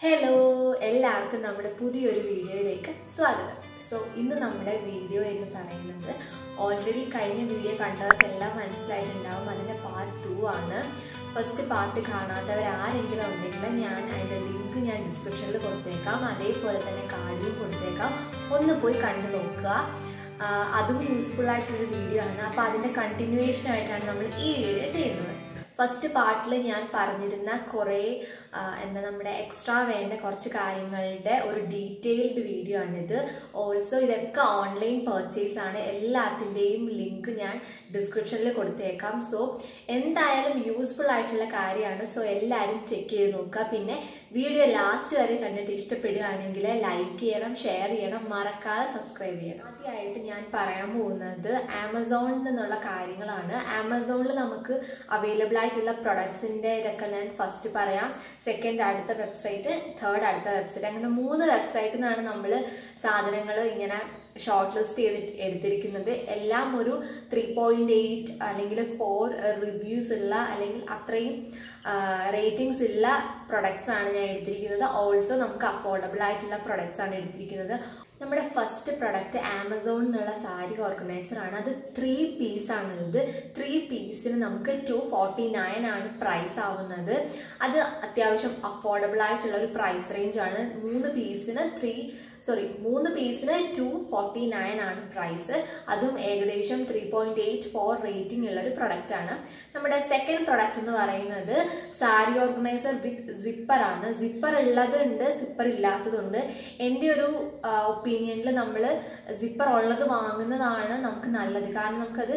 Hello, എല്ലാവർക്കും നമ്മുടെ പുതിയൊരു വീഡിയോയിലേക്ക് സ്വാഗതം. സോ ഇന്ന് നമ്മുടെ വീഡിയോ എന്ന് പറയുന്നത് ഓൾറെഡി കഴിഞ്ഞ വീഡിയോ കണ്ടവർക്കെല്ലാം മനസ്സിലായിട്ടുണ്ടാവും. അതിന്റെ പാർട്ട് 2 ആണ്. ഫസ്റ്റ് പാർട്ട് കാണാത്തവർ ആരെങ്കിലും ഉണ്ടെങ്കിൽ അതിന്റെ ലിങ്ക് ഞാൻ ഡിസ്ക്രിപ്ഷനിൽ കൊടുത്തേക്കാം. അതേപോലെ തന്നെ കാർഡിലും കൊടുത്തേക്കാം. ഒന്ന് പോയി കണ്ടു നോക്കുക. അതും യൂസ്ഫുൾ ആയിട്ടൊരു വീഡിയോ ആണ്. അപ്പോൾ അതിന്റെ കണ്ടിന്യൂവേഷൻ ആയിട്ടാണ് നമ്മൾ ഈ വീഡിയോ ചെയ്യുന്നത്. ഫസ്റ്റ് പാർട്ടിൽ ഞാൻ പറഞ്ഞിരുന്ന കുറേ നമ്മുടെ എക്സ്ട്രാ വേണ്ട കുറച്ച് കാര്യങ്ങളുടെ ഒരു ഡീറ്റെയിൽഡ് വീഡിയോ ആണിത്. ഓൾസോ ഇതൊക്കെ ഓൺലൈൻ പർച്ചേസ് ആണ്. എല്ലാത്തിൻ്റെയും ലിങ്ക് ഞാൻ ഡിസ്ക്രിപ്ഷനിൽ കൊടുത്തേക്കാം. സോ എന്തായാലും യൂസ്ഫുൾ ആയിട്ടുള്ള കാര്യമാണ്. സോ എല്ലാവരും ചെക്ക് ചെയ്ത് നോക്കുക. പിന്നെ വീഡിയോ ലാസ്റ്റ് വരെ കണ്ടിട്ട് ഇഷ്ടപ്പെടുകയാണെങ്കിൽ ലൈക്ക് ചെയ്യണം, ഷെയർ ചെയ്യണം, മറക്കാതെ സബ്സ്ക്രൈബ് ചെയ്യണം. ആദ്യമായിട്ട് ഞാൻ പറയാൻ പോകുന്നത് ആമസോണിൽ നിന്നുള്ള കാര്യങ്ങളാണ്. ആമസോണിൽ നമുക്ക് അവൈലബിൾ ആയിട്ടുള്ള പ്രൊഡക്ട്സിൻ്റെ ഇതൊക്കെ ഞാൻ ഫസ്റ്റ് പറയാം. സെക്കൻഡ് അടുത്ത വെബ്സൈറ്റ്, തേർഡ് അടുത്ത വെബ്സൈറ്റ്, അങ്ങനെ 3 വെബ്സൈറ്റിൽ നിന്നാണ് നമ്മൾ സാധനങ്ങൾ ഇങ്ങനെ ഷോർട്ട് ലിസ്റ്റ് ചെയ്ത് എടുത്തിരിക്കുന്നത്. എല്ലാം ഒരു 3.8 അല്ലെങ്കിൽ 4 റിവ്യൂസ് ഉള്ള അല്ലെങ്കിൽ അത്രയും റേറ്റിംഗ്സ് ഉള്ള പ്രൊഡക്ട്സ് ആണ് ഞാൻ എടുത്തിരിക്കുന്നത്. ഓൾസോ നമുക്ക് അഫോർഡബിൾ ആയിട്ടുള്ള പ്രൊഡക്ട്സ് ആണ് എടുത്തിരിക്കുന്നത്. നമ്മുടെ ഫസ്റ്റ് പ്രൊഡക്റ്റ് ആമസോണിൽ നിന്നുള്ള സാരി ഓർഗനൈസർ ആണ്. അത് 3 പീസ് ആണുള്ളത്. 3 പീസിന് നമുക്ക് 249 ആണ് പ്രൈസ് ആവുന്നത്. അത് അത്യാവശ്യം അഫോർഡബിൾ ആയിട്ടുള്ള ഒരു പ്രൈസ് റേഞ്ച് ആണ്. 3 പീസിന് 249 ആണ് പ്രൈസ്. അതും ഏകദേശം 3.84 റേറ്റിംഗ് ഉള്ള ഒരു പ്രൊഡക്റ്റ് ആണ്. നമ്മുടെ സെക്കൻഡ് പ്രൊഡക്റ്റ് എന്ന് പറയുന്നത് സാരി ഓർഗനൈസർ വിത്ത് സിപ്പർ ആണ്. സിപ്പർ ഉള്ളതുണ്ട്, സിപ്പർ ഇല്ലാത്തതുണ്ട്. എൻ്റെ ഒരു ഒപ്പീനിയനിൽ നമ്മൾ സിപ്പർ ഉള്ളത് വാങ്ങുന്നതാണ് നമുക്ക് നല്ലത്. കാരണം നമുക്കത്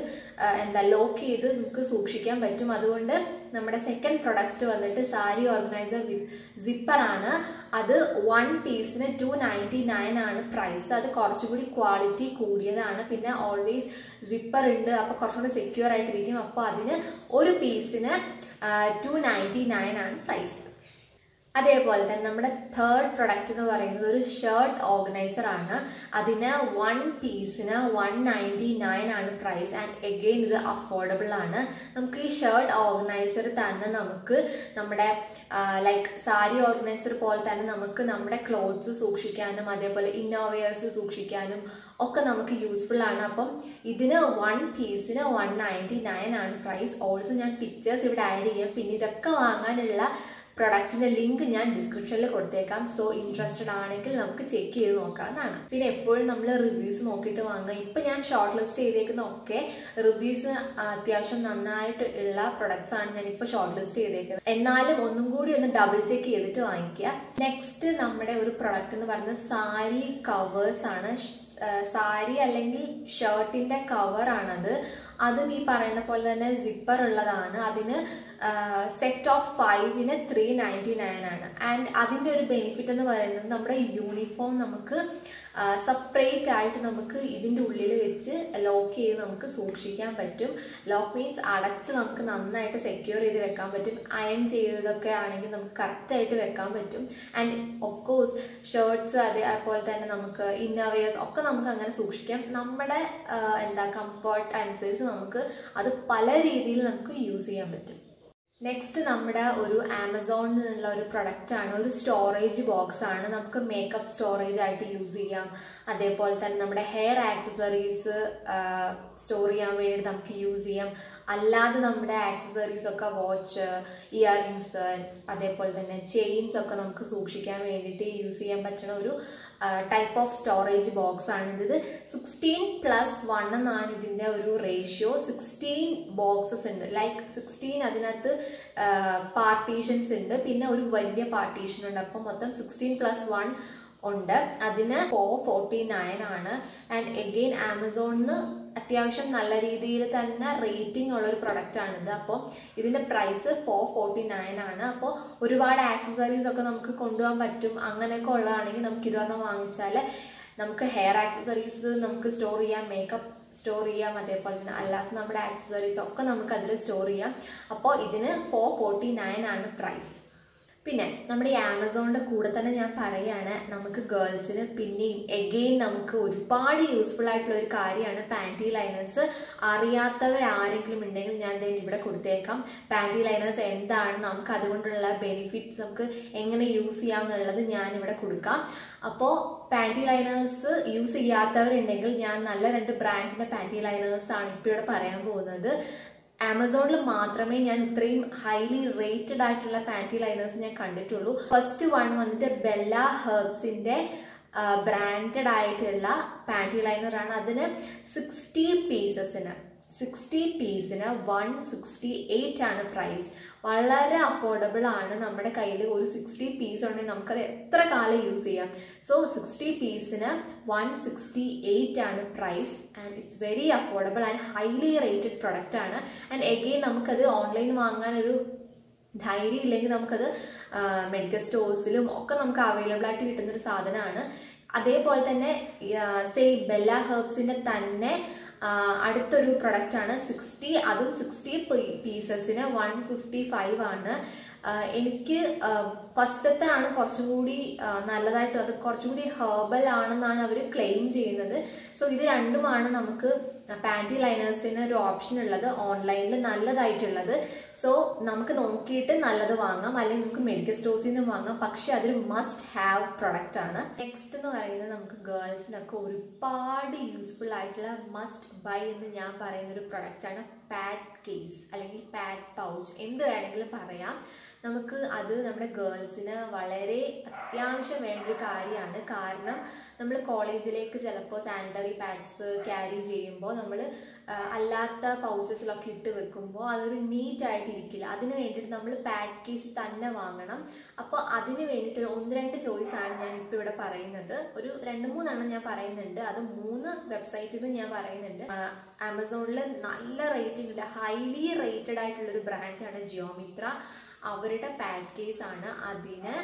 ലോക്ക് ചെയ്ത് നമുക്ക് സൂക്ഷിക്കാൻ പറ്റും. അതുകൊണ്ട് നമ്മുടെ സെക്കൻഡ് പ്രൊഡക്റ്റ് വന്നിട്ട് സാരി ഓർഗനൈസർ വിത്ത് സിപ്പർ ആണ്. അത് 1 പീസിന് 299 ആണ് പ്രൈസ്. അത് കുറച്ചുകൂടി ക്വാളിറ്റി കൂടിയതാണ്. പിന്നെ ഓൾവേസ് സിപ്പർ ഉണ്ട്, അപ്പോൾ കുറച്ചുകൂടി സെക്യൂർ ആയിട്ടിരിക്കും. അപ്പോൾ അതിന് 1 പീസിന് 299 ആണ് പ്രൈസ്. അതേപോലെ തന്നെ നമ്മുടെ തേർഡ് പ്രൊഡക്റ്റ് എന്ന് പറയുന്നത് ഒരു ഷർട്ട് ഓർഗനൈസർ ആണ്. അതിന് 1 പീസിന് 199 ആണ് പ്രൈസ്. ആൻഡ് എഗെയിൻ ഇത് അഫോർഡബിൾ ആണ്. നമുക്ക് ഈ ഷർട്ട് ഓർഗനൈസർ തന്നെ നമുക്ക് നമ്മുടെ ലൈക്ക് സാരി ഓർഗനൈസർ പോലെ തന്നെ നമുക്ക് നമ്മുടെ ക്ലോത്ത്സ് സൂക്ഷിക്കാനും അതേപോലെ ഇന്നോവെയേഴ്സ് സൂക്ഷിക്കാനും ഒക്കെ നമുക്ക് യൂസ്ഫുൾ ആണ്. അപ്പം ഇതിന് 1 പീസിന് 199 ആണ് പ്രൈസ്. ഓൾസോ ഞാൻ പിക്ചേഴ്സ് ഇവിടെ ആഡ് ചെയ്യാം. പിന്നെ ഇതൊക്കെ വാങ്ങാനുള്ള പ്രൊഡക്റ്റിന്റെ ലിങ്ക് ഞാൻ ഡിസ്ക്രിപ്ഷനിൽ കൊടുത്തേക്കാം. സോ ഇൻട്രസ്റ്റഡ് ആണെങ്കിൽ നമുക്ക് ചെക്ക് ചെയ്ത് നോക്കാവുന്നതാണ്. പിന്നെ എപ്പോഴും നമ്മൾ റിവ്യൂസ് നോക്കിയിട്ട് വാങ്ങുക. ഇപ്പം ഞാൻ ഷോർട്ട് ലിസ്റ്റ് ചെയ്തേക്കുന്ന ഒക്കെ റിവ്യൂസ് അത്യാവശ്യം നന്നായിട്ട് ഉള്ള പ്രൊഡക്ട്സ് ആണ് ഞാൻ ഇപ്പോൾ ഷോർട്ട് ലിസ്റ്റ് ചെയ്തേക്കുന്നത്. എന്നാലും ഒന്നും കൂടി ഒന്ന് ഡബിൾ ചെക്ക് ചെയ്തിട്ട് വാങ്ങിക്കുക. നെക്സ്റ്റ് നമ്മുടെ ഒരു പ്രൊഡക്റ്റ് എന്ന് പറയുന്നത് സാരി കവേഴ്സ് ആണ്. സാരി അല്ലെങ്കിൽ ഷർട്ടിന്റെ കവർ ആണത്. അതും ഈ പറയുന്ന പോലെ തന്നെ സിപ്പർ ഉള്ളതാണ്. അതിന് സെറ്റ് ഓഫ് 5ന് 399 ആണ്. ആൻഡ് അതിൻ്റെ ഒരു ബെനിഫിറ്റ് എന്ന് പറയുന്നത് നമ്മുടെ യൂണിഫോം നമുക്ക് സെപ്പറേറ്റ് ആയിട്ട് നമുക്ക് ഇതിൻ്റെ ഉള്ളിൽ വെച്ച് ലോക്ക് ചെയ്ത് നമുക്ക് സൂക്ഷിക്കാൻ പറ്റും. ലോക്ക് മീൻസ് അടച്ച് നമുക്ക് നന്നായിട്ട് സെക്യൂർ ചെയ്ത് വെക്കാൻ പറ്റും. അയൺ ചെയ്തതൊക്കെ ആണെങ്കിൽ നമുക്ക് കറക്റ്റായിട്ട് വെക്കാൻ പറ്റും. ആൻഡ് ഓഫ് കോഴ്സ് ഷർട്ട്സ് അതേപോലെ തന്നെ നമുക്ക് ഇന്നർവെയേഴ്സ് ഒക്കെ നമുക്ക് അങ്ങനെ സൂക്ഷിക്കാം. നമ്മുടെ കംഫർട്ട് അനുസരിച്ച് നമുക്ക് അത് പല രീതിയിൽ നമുക്ക് യൂസ് ചെയ്യാൻ പറ്റും. നെക്സ്റ്റ് നമ്മുടെ ഒരു ആമസോണിൽ നിന്നുള്ള ഒരു പ്രൊഡക്റ്റ് ആണ്. ഒരു സ്റ്റോറേജ് ബോക്സ് ആണ്. നമുക്ക് മേക്കപ്പ് സ്റ്റോറേജ് ആയിട്ട് യൂസ് ചെയ്യാം. അതേപോലെ തന്നെ നമ്മുടെ ഹെയർ ആക്സസറീസ് സ്റ്റോർ ചെയ്യാൻ വേണ്ടി നമുക്ക് യൂസ് ചെയ്യാം. അല്ലാതെ നമ്മുടെ ആക്സസറീസ് ഒക്കെ വാച്ച്, ഇയറിങ്സ് അതേപോലെ തന്നെ ചെയിൻസ് ഒക്കെ നമുക്ക് സൂക്ഷിക്കാൻ വേണ്ടിയിട്ട് യൂസ് ചെയ്യാൻ പറ്റുന്ന ഒരു ടൈപ്പ് ഓഫ് സ്റ്റോറേജ് ബോക്സ് ആണ് ഇത്. 16+1 എന്നാണ് ഇതിൻ്റെ ഒരു റേഷ്യോ. 16 ബോക്സസ് ഉണ്ട്. ലൈക്ക് 16 അതിനകത്ത് പാർട്ടീഷൻസ് ഉണ്ട്. പിന്നെ ഒരു വലിയ പാർട്ടീഷൻ ഉണ്ട്. അപ്പം മൊത്തം 16+1 ഉണ്ട്. അതിന് 449 ആണ്. ആൻഡ് എഗെയിൻ ആമസോണിന് അത്യാവശ്യം നല്ല രീതിയിൽ തന്നെ റേറ്റിംഗ് ഉള്ള ഒരു പ്രൊഡക്റ്റ് ആണിത്. അപ്പോൾ ഇതിൻ്റെ പ്രൈസ് 449 ആണ്. അപ്പോൾ ഒരുപാട് ആക്സസറീസ് ഒക്കെ നമുക്ക് കൊണ്ടുപോകാൻ പറ്റും. അങ്ങനെയൊക്കെ ഉള്ളതാണെങ്കിൽ നമുക്ക് ഇതൊരെണ്ണം വാങ്ങിച്ചാൽ നമുക്ക് ഹെയർ ആക്സസറീസ് നമുക്ക് സ്റ്റോർ ചെയ്യാം, മേക്കപ്പ് സ്റ്റോർ ചെയ്യാം, അതേപോലെ തന്നെ അല്ലാത്ത നമ്മുടെ ആക്സസറീസ് ഒക്കെ നമുക്ക് അതിൽ സ്റ്റോർ ചെയ്യാം. അപ്പോൾ ഇതിന് 449 ആണ് പ്രൈസ്. പിന്നെ നമ്മുടെ ഈ ആമസോണിൻ്റെ കൂടെ തന്നെ ഞാൻ പറയുകയാണ്, നമുക്ക് ഗേൾസിന് പിന്നെയും എഗെയിൻ നമുക്ക് ഒരുപാട് യൂസ്ഫുൾ ആയിട്ടുള്ള ഒരു കാര്യമാണ് പാൻറ്റി ലൈനേഴ്സ്. അറിയാത്തവർ ആരെങ്കിലും ഉണ്ടെങ്കിൽ ഞാൻ ഇവിടെ കൊടുത്തേക്കാം. പാൻറ്റി ലൈനേഴ്സ് എന്താണ്, നമുക്ക് അതുകൊണ്ടുള്ള ബെനിഫിറ്റ്സ്, നമുക്ക് എങ്ങനെ യൂസ് ചെയ്യാം എന്നുള്ളത് ഞാനിവിടെ കൊടുക്കാം. അപ്പോൾ പാൻറ്റി ലൈനേഴ്സ് യൂസ് ചെയ്യാത്തവരുണ്ടെങ്കിൽ ഞാൻ നല്ല 2 ബ്രാൻഡിൻ്റെ പാൻറ്റി ലൈനേഴ്സാണ് ഇപ്പോൾ ഇവിടെ പറയാൻ പോകുന്നത്. ആമസോണിൽ മാത്രമേ ഞാൻ ഇത്രയും ഹൈലി റേറ്റഡ് ആയിട്ടുള്ള പാൻറ്റി ലൈനേഴ്സ് ഞാൻ കണ്ടിട്ടുള്ളൂ. ഫസ്റ്റ് വൺ വന്നിട്ട് ബെല്ല ഹെർബ്സിൻ്റെ ബ്രാൻഡഡ് ആയിട്ടുള്ള പാൻറ്റി ലൈനറാണ്. അതിന് 60 പീസിന് 168 ആണ് പ്രൈസ്. വളരെ അഫോർഡബിൾ ആണ്. നമ്മുടെ കയ്യിൽ ഒരു 60 പീസ് ഉണ്ടെങ്കിൽ നമുക്കത് എത്ര കാലം യൂസ് ചെയ്യാം. സോ 60 പീസിന് 168 ആണ് price and it's very affordable and highly rated product ആണ്. ആൻഡ് എഗെയിൻ നമുക്കത് ഓൺലൈൻ വാങ്ങാനൊരു ധൈര്യം ഇല്ലെങ്കിൽ നമുക്കത് മെഡിക്കൽ സ്റ്റോഴ്സിലും ഒക്കെ നമുക്ക് അവൈലബിൾ ആയിട്ട് കിട്ടുന്നൊരു സാധനമാണ്. അതേപോലെ തന്നെ സെയിം ബെല്ല ഹെർബ്സിൻ്റെ തന്നെ അടുത്തൊരു പ്രൊഡക്റ്റാണ് 60 പീസസിന് 155 ആണ്. എനിക്ക് ഫസ്റ്റത്തെ ആണ് കുറച്ചും കൂടി നല്ലതായിട്ട്, അത് കുറച്ചും കൂടി ഹെർബൽ ആണെന്നാണ് അവർ ക്ലെയിം ചെയ്യുന്നത്. സോ ഇത് രണ്ടുമാണ് നമുക്ക് പാൻറ്റി ലൈനേഴ്സിന് ഒരു ഓപ്ഷൻ ഉള്ളത് ഓൺലൈനിൽ നല്ലതായിട്ടുള്ളത്. സോ നമുക്ക് നോക്കിയിട്ട് നല്ലത് വാങ്ങാം, അല്ലെങ്കിൽ നമുക്ക് മെഡിക്കൽ സ്റ്റോഴ്സിൽ നിന്ന് വാങ്ങാം. പക്ഷെ അതൊരു മസ്റ്റ് ഹാവ് പ്രൊഡക്റ്റ് ആണ്. നെക്സ്റ്റ് എന്ന് പറയുന്നത് നമുക്ക് ഗേൾസിനൊക്കെ ഒരുപാട് യൂസ്ഫുൾ ആയിട്ടുള്ള മസ്റ്റ് ബൈ എന്ന് ഞാൻ പറയുന്നൊരു പ്രൊഡക്റ്റാണ് പാഡ് കേസ് അല്ലെങ്കിൽ പാഡ് പൗച്ച്, എന്ത് വേണമെങ്കിലും പറയാം. നമുക്ക് അത് നമ്മുടെ ഗേൾസിന് വളരെ അത്യാവശ്യം വേണ്ടൊരു കാര്യമാണ്. കാരണം നമ്മൾ കോളേജിലേക്ക് ചിലപ്പോൾ സാനിറ്ററി പാഡ്സ് ക്യാരി ചെയ്യുമ്പോൾ നമ്മൾ അല്ലാത്ത പൗച്ചസിലൊക്കെ ഇട്ട് വെക്കുമ്പോൾ അതൊരു നീറ്റായിട്ടിരിക്കില്ല. അതിന് വേണ്ടിയിട്ട് നമ്മൾ പാഡ് കേസ് തന്നെ വാങ്ങണം. അപ്പോൾ അതിന് വേണ്ടിയിട്ട് 1-2 ചോയ്സാണ് ഞാൻ ഇപ്പോൾ ഇവിടെ പറയുന്നത്. ഒരു 2-3 ഞാൻ പറയുന്നുണ്ട്. അത് 3 വെബ്സൈറ്റിൽ നിന്ന് ഞാൻ പറയുന്നുണ്ട്. ആമസോണിൽ നല്ല റേറ്റിംഗ് ഉള്ള ഹൈലി റേറ്റഡ് ആയിട്ടുള്ളൊരു ബ്രാൻഡാണ് ജിയോമിത്ര. അവരുടെ പാഡ് കേസ് ആണ്. അതിന്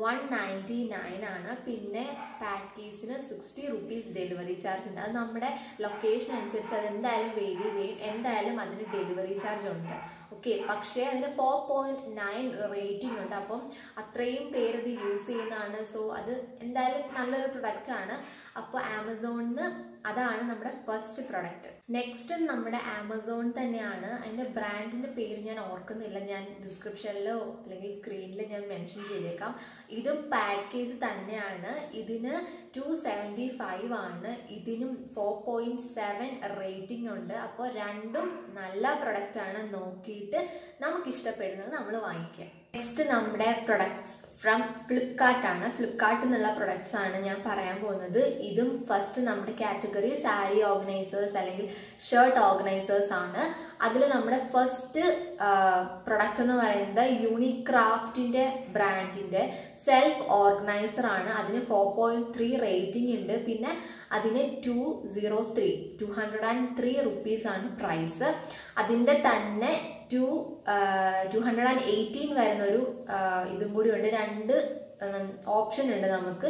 199 ആണ്. പിന്നെ പാഡ് കേസിന് 60 rupees ഡെലിവറി ചാർജ് ഉണ്ട്. അത് നമ്മുടെ ലൊക്കേഷൻ അനുസരിച്ച് അത് എന്തായാലും വേരി ചെയ്യും. എന്തായാലും അതിന് ഡെലിവറി ചാർജ് ഉണ്ട്. ഓക്കെ, പക്ഷേ അതിന് 4.9 റേറ്റിംഗ് ഉണ്ട്. അപ്പം അത്രയും പേരത് യൂസ് ചെയ്യുന്നതാണ്. സോ അത് എന്തായാലും നല്ലൊരു പ്രൊഡക്റ്റാണ്. അപ്പോൾ ആമസോണിന് അതാണ് നമ്മുടെ ഫസ്റ്റ് പ്രൊഡക്റ്റ്. നെക്സ്റ്റ് നമ്മുടെ ആമസോൺ തന്നെയാണ്. അതിൻ്റെ ബ്രാൻഡിൻ്റെ പേര് ഞാൻ ഓർക്കുന്നില്ല, ഞാൻ ഡിസ്ക്രിപ്ഷനിലോ അല്ലെങ്കിൽ സ്ക്രീനിൽ ഞാൻ മെൻഷൻ ചെയ്തേക്കാം. ഇതും പാഡ് കേസ് തന്നെയാണ്. ഇതിന് 275 ആണ്. ഇതിനും 4.7 റേറ്റിംഗ് ഉണ്ട്. അപ്പോൾ രണ്ടും നല്ല പ്രൊഡക്റ്റാണ്. നോക്കിയിട്ട് നമുക്ക് ഇഷ്ടപ്പെടുന്നത് നമ്മൾ വാങ്ങിക്കുക. നെക്സ്റ്റ് നമ്മുടെ പ്രൊഡക്ട്സ് ഫ്രം ഫ്ലിപ്കാർട്ട് ആണ്. ഫ്ലിപ്കാർട്ടിൽ നിന്നുള്ള പ്രൊഡക്ട്സ് ആണ് ഞാൻ പറയാൻ പോകുന്നത്. ഇതും ഫസ്റ്റ് നമ്മുടെ കാറ്റഗറി സാരി ഓർഗനൈസേഴ്സ് അല്ലെങ്കിൽ ഷർട്ട് ഓർഗനൈസേഴ്സ് ആണ്. അതിൽ നമ്മുടെ ഫസ്റ്റ് പ്രൊഡക്റ്റ് എന്ന് പറയുന്നത് യൂണിക്രാഫ്റ്റിൻ്റെ ബ്രാൻഡിൻ്റെ സെൽഫ് ഓർഗനൈസർ ആണ്. അതിന് 4.3 റേറ്റിംഗ് ഉണ്ട്. പിന്നെ അതിന് 203 rupees ആണ് പ്രൈസ്. അതിൻ്റെ തന്നെ 218 വരുന്നൊരു ഇതും കൂടി ഉണ്ട്. 2 ഓപ്ഷൻ ഉണ്ട് നമുക്ക്.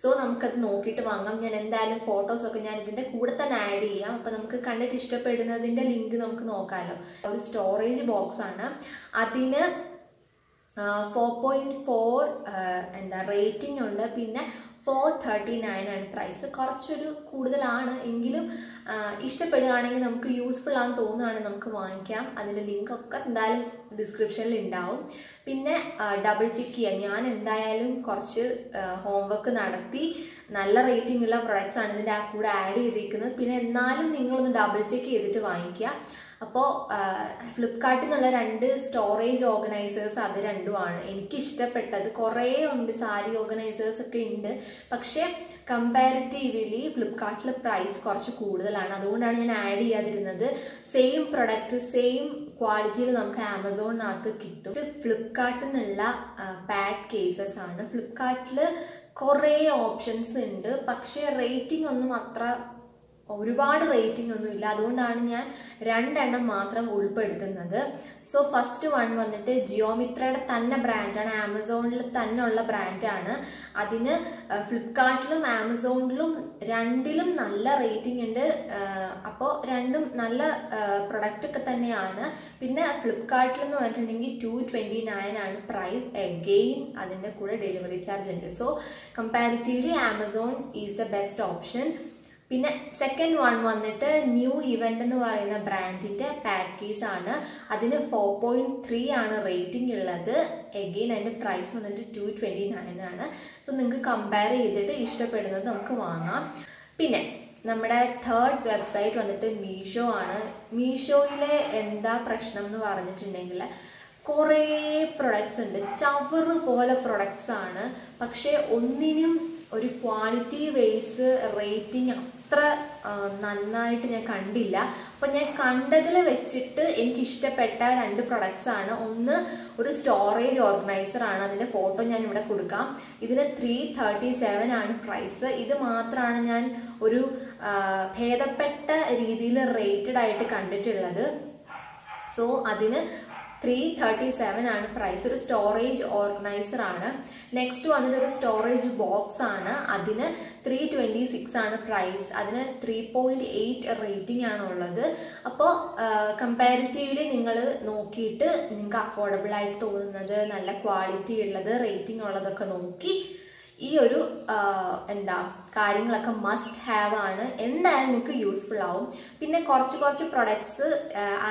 സോ നമുക്കത് നോക്കിയിട്ട് വാങ്ങാം. ഞാൻ എന്തായാലും ഫോട്ടോസൊക്കെ ഞാൻ ഇതിൻ്റെ കൂടെ തന്നെ ആഡ് ചെയ്യാം. അപ്പോൾ നമുക്ക് കണ്ടിട്ട് ഇഷ്ടപ്പെടുന്നതിൻ്റെ ലിങ്ക് നമുക്ക് നോക്കാമല്ലോ. ഒരു സ്റ്റോറേജ് ബോക്സ് ആണ്. അതിന് 4.4 റേറ്റിംഗ് ഉണ്ട്. പിന്നെ 439 ആണ് പ്രൈസ്. കുറച്ചൊരു കൂടുതലാണ് എങ്കിലും ഇഷ്ടപ്പെടുകയാണെങ്കിൽ നമുക്ക് യൂസ്ഫുൾ ആണെന്ന് തോന്നുകയാണെങ്കിൽ നമുക്ക് വാങ്ങിക്കാം. അതിൻ്റെ ലിങ്കൊക്കെ എന്തായാലും ഡിസ്ക്രിപ്ഷനിൽ ഉണ്ടാവും. പിന്നെ ഡബിൾ ചെക്ക് ചെയ്യാം. ഞാൻ എന്തായാലും കുറച്ച് ഹോംവർക്ക് നടത്തി നല്ല റേറ്റിംഗ് ഉള്ള പ്രൊഡക്ട്സ് ആണ് ഇതിൻ്റെ കൂടെ ആഡ് ചെയ്തിരിക്കുന്നത്. പിന്നെ എന്നാലും നിങ്ങളൊന്ന് ഡബിൾ ചെക്ക് ചെയ്തിട്ട് വാങ്ങിക്കുക. അപ്പോൾ ഫ്ലിപ്കാർട്ടിൽ നിന്നുള്ള 2 സ്റ്റോറേജ് ഓർഗനൈസേഴ്സ് അത് രണ്ടുമാണ് എനിക്കിഷ്ടപ്പെട്ടത്. കുറേ ഉണ്ട്, സാരി ഓർഗനൈസേഴ്സ് ഒക്കെ ഉണ്ട്. പക്ഷേ കമ്പാരിറ്റീവ്ലി ഫ്ലിപ്കാർട്ടിൽ പ്രൈസ് കുറച്ച് കൂടുതലാണ്. അതുകൊണ്ടാണ് ഞാൻ ആഡ് ചെയ്യാതിരുന്നത്. സെയിം പ്രൊഡക്റ്റ് സെയിം ക്വാളിറ്റിയിൽ നമുക്ക് ആമസോണിനകത്ത് കിട്ടും. ഫ്ലിപ്കാർട്ടിൽ നിന്നുള്ള പാഡ് കേസസ് ആണ്. ഫ്ലിപ്കാർട്ടിൽ കുറേ ഓപ്ഷൻസ് ഉണ്ട്. പക്ഷേ റേറ്റിംഗ് ഒന്നും അത്ര ഒരുപാട് റേറ്റിംഗ് ഒന്നും ഇല്ല. അതുകൊണ്ടാണ് ഞാൻ 2 എണ്ണം മാത്രം ഉൾപ്പെടുത്തുന്നത്. സോ ഫസ്റ്റ് വൺ വന്നിട്ട് ജിയോമിത്രയുടെ തന്നെ ബ്രാൻഡാണ്, ആമസോണിൽ തന്നെ ഉള്ള ബ്രാൻഡാണ്. അതിന് ഫ്ലിപ്കാർട്ടിലും ആമസോണിലും രണ്ടിലും നല്ല റേറ്റിംഗ് ഉണ്ട്. അപ്പോൾ രണ്ടും നല്ല പ്രൊഡക്റ്റ് ഒക്കെ തന്നെയാണ്. പിന്നെ ഫ്ലിപ്കാർട്ടിൽ എന്ന് പറഞ്ഞിട്ടുണ്ടെങ്കിൽ 229 ആണ് പ്രൈസ്. എഗെയിൻ അതിൻ്റെ കൂടെ ഡെലിവറി ചാർജ് ഉണ്ട്. So comparatively Amazon is the best option. പിന്നെ സെക്കൻഡ് വൺ വന്നിട്ട് ന്യൂ ഇവന്റ് എന്ന് പറയുന്ന ബ്രാൻഡിന്റെ പാക്കേജ് ആണ്. അതിന് 4.3 ആണ് റേറ്റിംഗ് ഉള്ളത്. എഗെയിൻ അതിന്റെ പ്രൈസ് വന്നിട്ട് 229 ആണ്. സോ നിങ്ങൾക്ക് കമ്പയർ ചെയ്തിട്ട് ഇഷ്ടപ്പെടുന്നത് നമുക്ക് വാങ്ങാം. പിന്നെ നമ്മുടെ തേർഡ് വെബ്സൈറ്റ് വന്നിട്ട് മീഷോ ആണ്. മീഷോയിലെ എന്താ പ്രശ്നം എന്ന് പറഞ്ഞിട്ടുണ്ടെങ്കിൽ കുറേ പ്രൊഡക്ട്സ് ഉണ്ട്, ചവറ് പോലെ പ്രൊഡക്ട്സ് ആണ്. പക്ഷെ ഒന്നിനും ഒരു ക്വാളിറ്റി വൈസ് റേറ്റിംഗ് അത്ര നന്നായിട്ട് ഞാൻ കണ്ടില്ല. അപ്പം ഞാൻ കണ്ടതിൽ വെച്ചിട്ട് എനിക്കിഷ്ടപ്പെട്ട 2 പ്രൊഡക്ട്സ് ആണ്. ഒന്ന് ഒരു സ്റ്റോറേജ് ഓർഗനൈസർ ആണ്. അതിൻ്റെ ഫോട്ടോ ഞാൻ ഇവിടെ കൊടുക്കാം. ഇതിന് 337 ആണ് പ്രൈസ്. ഇത് മാത്രമാണ് ഞാൻ ഒരു ഭേദപ്പെട്ട രീതിയിൽ റേറ്റഡ് ആയിട്ട് കണ്ടിട്ടുള്ളത്. സോ അതിന് 337 ആണ് പ്രൈസ്. ഒരു സ്റ്റോറേജ് ഓർഗനൈസർ ആണ്. നെക്സ്റ്റ് വന്നിട്ട് ഒരു സ്റ്റോറേജ് ബോക്സ് ആണ്. അതിന് 326 ആണ് പ്രൈസ്. അതിന് 3.8 റേറ്റിംഗ് ആണ് ഉള്ളത്. അപ്പോൾ കമ്പാരിറ്റീവ്ലി നിങ്ങൾ നോക്കിയിട്ട് നിങ്ങൾക്ക് അഫോർഡബിൾ ആയിട്ട് തോന്നുന്നത്, നല്ല ക്വാളിറ്റി ഉള്ളത്, റേറ്റിംഗ് ഉള്ളതൊക്കെ നോക്കി ഈ ഒരു കാര്യങ്ങളൊക്കെ മസ്റ്റ് ഹാവ് ആണ്. എന്തായാലും നിങ്ങൾക്ക് യൂസ്ഫുൾ ആവും. പിന്നെ കുറച്ച് പ്രൊഡക്ട്സ്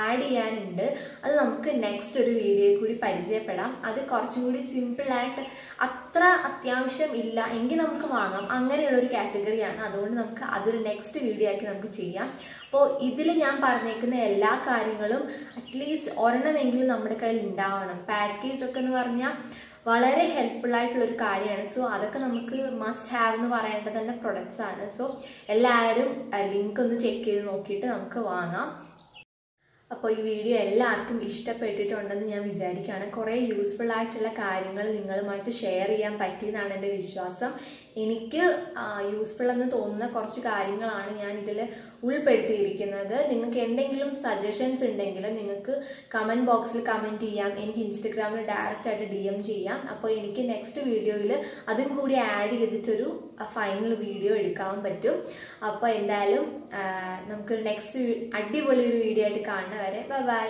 ആഡ് ചെയ്യാനുണ്ട്. അത് നമുക്ക് നെക്സ്റ്റ് ഒരു വീഡിയോയിൽ കൂടി പരിചയപ്പെടാം. അത് കുറച്ചും കൂടി സിമ്പിളായിട്ട്, അത്ര അത്യാവശ്യം ഇല്ല എങ്കിൽ നമുക്ക് വാങ്ങാം, അങ്ങനെയുള്ളൊരു കാറ്റഗറിയാണ്. അതുകൊണ്ട് നമുക്ക് അതൊരു നെക്സ്റ്റ് വീഡിയോ ആക്കി നമുക്ക് ചെയ്യാം. അപ്പോൾ ഇതിൽ ഞാൻ പറഞ്ഞേക്കുന്ന എല്ലാ കാര്യങ്ങളും അറ്റ്ലീസ്റ്റ് ഒരെണ്ണമെങ്കിലും നമ്മുടെ കയ്യിൽ ഉണ്ടാവണം. പാക്കേജ് ഒക്കെ എന്ന് പറഞ്ഞാൽ വളരെ ഹെൽപ്ഫുൾ ആയിട്ടുള്ളൊരു കാര്യമാണ്. സോ അതൊക്കെ നമുക്ക് മസ്റ്റ് ഹാവ് എന്ന് പറയേണ്ടത് തന്നെ പ്രൊഡക്ട്സ് ആണ്. സോ എല്ലാവരും ലിങ്ക് ഒന്ന് ചെക്ക് ചെയ്ത് നോക്കിയിട്ട് നമുക്ക് വാങ്ങാം. അപ്പോൾ ഈ വീഡിയോ എല്ലാവർക്കും ഇഷ്ടപ്പെട്ടിട്ടുണ്ടെന്ന് ഞാൻ വിചാരിക്കുകയാണ്. കുറേ യൂസ്ഫുൾ ആയിട്ടുള്ള കാര്യങ്ങൾ നിങ്ങളുമായിട്ട് ഷെയർ ചെയ്യാൻ പറ്റിയെന്നാണ് എൻ്റെ വിശ്വാസം. എനിക്ക് യൂസ്ഫുൾ എന്ന് തോന്നുന്ന കുറച്ച് കാര്യങ്ങളാണ് ഞാൻ ഇതിൽ ഉൾപ്പെടുത്തിയിരിക്കുന്നത്. നിങ്ങൾക്ക് എന്തെങ്കിലും സജഷൻസ് ഉണ്ടെങ്കിൽ നിങ്ങൾക്ക് കമൻറ്റ് ബോക്സിൽ കമൻറ്റ് ചെയ്യാം. എനിക്ക് ഇൻസ്റ്റഗ്രാമിൽ ഡയറക്റ്റായിട്ട് DM ചെയ്യാം. അപ്പോൾ എനിക്ക് നെക്സ്റ്റ് വീഡിയോയിൽ അതും കൂടി ആഡ് ചെയ്തിട്ടൊരു ഫൈനൽ വീഡിയോ എടുക്കാൻ പറ്റും. അപ്പോൾ എന്തായാലും നമുക്കൊരു നെക്സ്റ്റ് അടിപൊളി ഒരു വീഡിയോ ആയിട്ട് കാണുന്ന വരെ ബൈ.